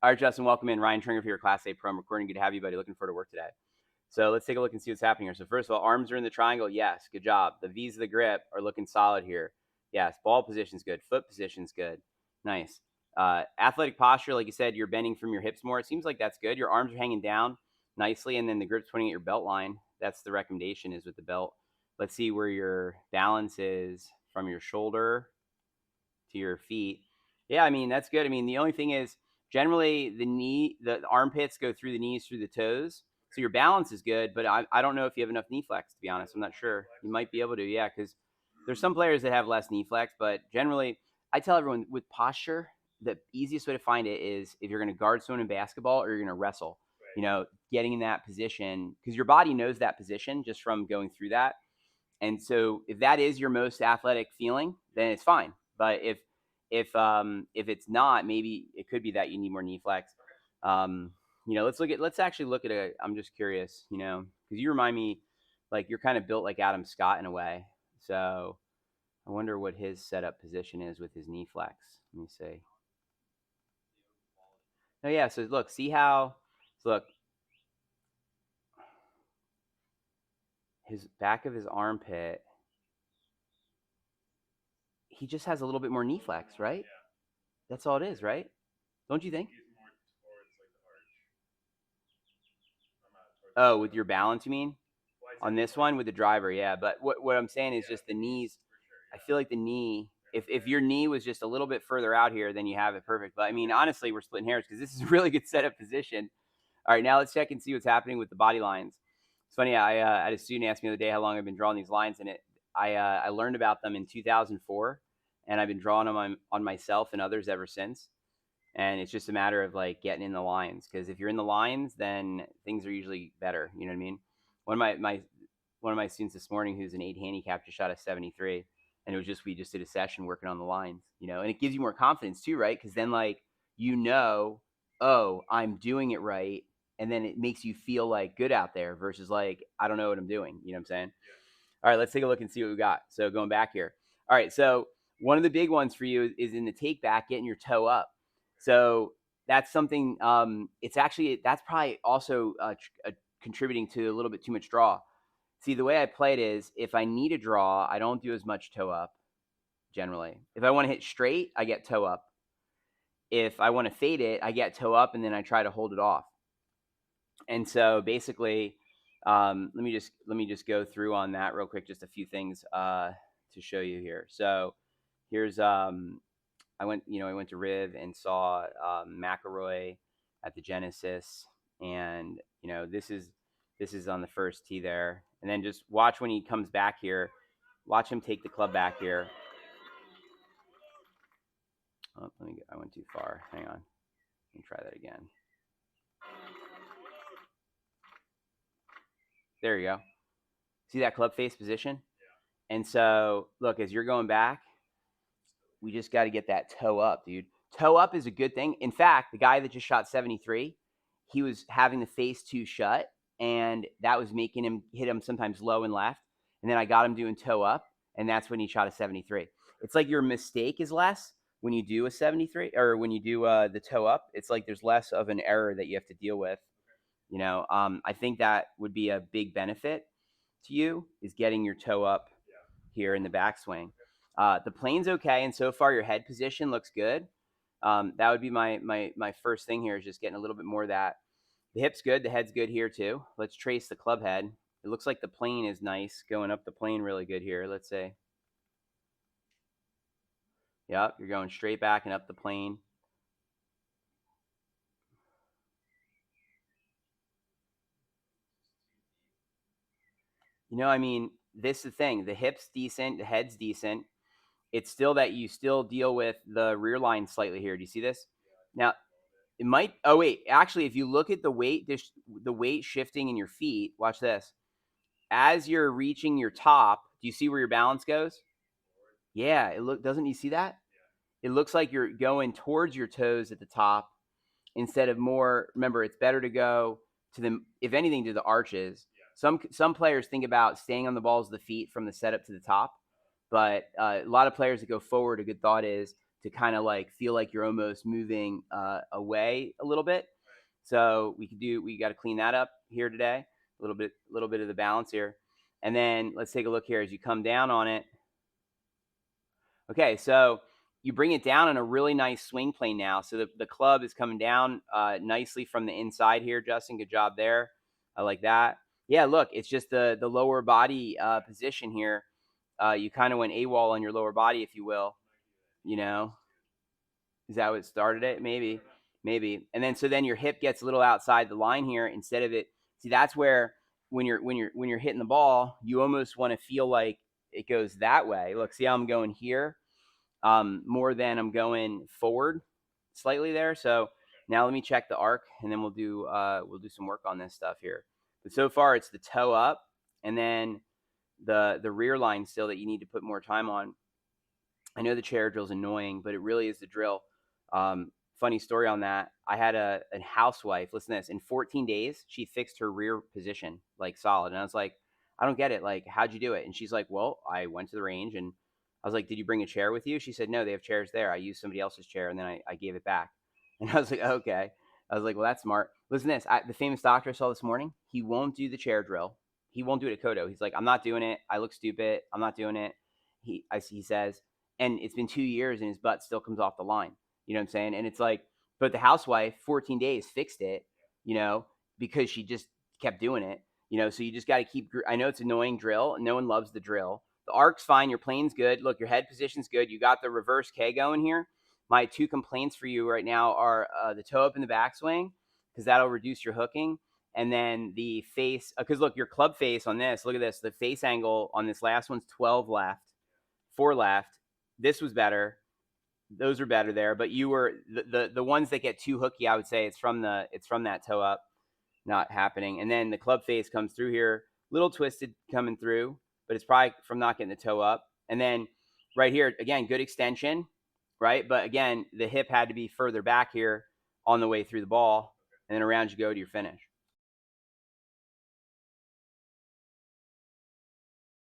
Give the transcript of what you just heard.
All right, Justin, welcome in. Ryan Tringer for your Class A Pro. I'm recording. Good to have you, buddy. Looking forward to work today. So let's take a look and see what's happening here. So first of all, arms are in the triangle. Yes, good job. The V's of the grip are looking solid here. Yes, ball position's good. Foot position's good. Nice. Athletic posture, like you said, you're bending from your hips more. It seems like that's good. Your arms are hanging down nicely, and then the grip's pointing at your belt line. That's the recommendation is with the belt. Let's see where your balance is from your shoulder to your feet. Yeah, I mean, that's good. I mean, the only thing is generally the armpits go through the knees, through the toes. So your balance is good, but I don't know if you have enough knee flex, to be honest. I'm not sure. You might be able to, yeah, because there's some players that have less knee flex, but generally, I tell everyone with posture, the easiest way to find it is if you're going to guard someone in basketball or you're going to wrestle, getting in that position because your body knows that position just from going through that. And so if that is your most athletic feeling, then it's fine. But if it's not, maybe it could be that you need more knee flex. Let's actually look at I'm just curious, because you remind me like you're kind of built like Adam Scott in a way. So I wonder what his setup position is with his knee flex. Let me see. Oh yeah, so look, look, his back of his armpit, he just has a little bit more knee flex, right? That's all it is, right? Don't you think? Oh, with your balance, you mean? On this one with the driver, yeah. But what I'm saying is just the knees. I feel like the knee, if your knee was just a little bit further out here, then you have it perfect. But I mean, honestly, we're splitting hairs because this is a really good setup position. All right, now let's check and see what's happening with the body lines. It's funny. I had a student ask me the other day how long I've been drawing these lines, and I learned about them in 2004, and I've been drawing them on myself and others ever since. And it's just a matter of like getting in the lines because if you're in the lines, then things are usually better. You know what I mean? One of my students this morning, who's an 8 handicap, just shot a 73, and it was just we just did a session working on the lines. And it gives you more confidence too, right? Because then oh, I'm doing it right, and then it makes you feel like good out there versus like I don't know what I'm doing. You know what I'm saying? All right, let's take a look and see what we got. So going back here. All right, so one of the big ones for you is in the take back, getting your toe up. So that's something. That's probably also contributing to a little bit too much draw. See, the way I play it is if I need a draw, I don't do as much toe up generally. If I want to hit straight, I get toe up. If I want to fade it, I get toe up and then I try to hold it off. And so basically, let me just go through on that real quick. Just a few things to show you here. So here's I went to Riv and saw McElroy at the Genesis, and this is on the first tee there, and then just watch when he comes back here. Watch him take the club back here. Oh, I went too far. Hang on. Let me try that again. There you go. See that club face position? And so, look, as you're going back, we just got to get that toe up, dude. Toe up is a good thing. In fact, the guy that just shot 73, he was having the face too shut, and that was making him hit him sometimes low and left. And then I got him doing toe up, and that's when he shot a 73. It's like your mistake is less when you do a 73 or when you do the toe up. It's like there's less of an error that you have to deal with. I think that would be a big benefit to you is getting your toe up here in the backswing. The plane's okay, and so far your head position looks good. That would be my first thing here is just getting a little bit more of that. The hip's good, the head's good here too. Let's trace the club head. It looks like the plane is nice, going up the plane really good here. Let's say, yep, you're going straight back and up the plane. I mean, this is the thing. The hip's decent, the head's decent. It's still that you still deal with the rear line slightly here. Do you see this? Now, it might. Oh wait, actually, if you look at the weight shifting in your feet, watch this. As you're reaching your top, do you see where your balance goes? Yeah, doesn't you see that? It looks like you're going towards your toes at the top instead of more. Remember, it's better to go to the, if anything, to the arches. Some players think about staying on the balls of the feet from the setup to the top, but a lot of players that go forward, a good thought is to kind of like feel like you're almost moving away a little bit. So we got to clean that up here today, a little bit of the balance here. And then let's take a look here as you come down on it. Okay, so you bring it down in a really nice swing plane now. So the club is coming down nicely from the inside here, Justin. Good job there. I like that. Yeah, look, it's just the lower body position here. You kind of went AWOL on your lower body, if you will. You know, is that what started it? Maybe. And then so then your hip gets a little outside the line here instead of it. See, that's where when you're hitting the ball, you almost want to feel like it goes that way. Look, see how I'm going here, more than I'm going forward slightly there. So now let me check the arc, and then we'll do some work on this stuff here. But so far, it's the toe up, and then the rear line still that you need to put more time on. I know the chair drill is annoying, but it really is the drill. Funny story on that. I had a housewife. Listen to this. In 14 days, she fixed her rear position like solid, and I was like, I don't get it. Like, how'd you do it? And she's like, well, I went to the range, and I was like, did you bring a chair with you? She said, no, they have chairs there. I used somebody else's chair, and then I gave it back. And I was like, okay. I was like, well, that's smart. Listen to this. The famous doctor I saw this morning, he won't do the chair drill. He won't do it at Kodo. He's like, I'm not doing it. I look stupid. I'm not doing it. He says, and it's been 2 years and his butt still comes off the line. You know what I'm saying? And it's like, but the housewife, 14 days fixed it, because she just kept doing it, so you just got to keep, I know it's annoying drill. No one loves the drill. The arc's fine. Your plane's good. Look, your head position's good. You got the reverse K going here. My 2 complaints for you right now are the toe up in the backswing, because that'll reduce your hooking. And then the face, because look, your club face on this, look at this. The face angle on this last one's 12 left, 4 left. This was better. Those are better there, but you were the ones that get too hooky. I would say it's from that toe up not happening, and then the club face comes through here, little twisted coming through, but it's probably from not getting the toe up. And then right here again, good extension, right? But again, the hip had to be further back here on the way through the ball, and then around you go to your finish.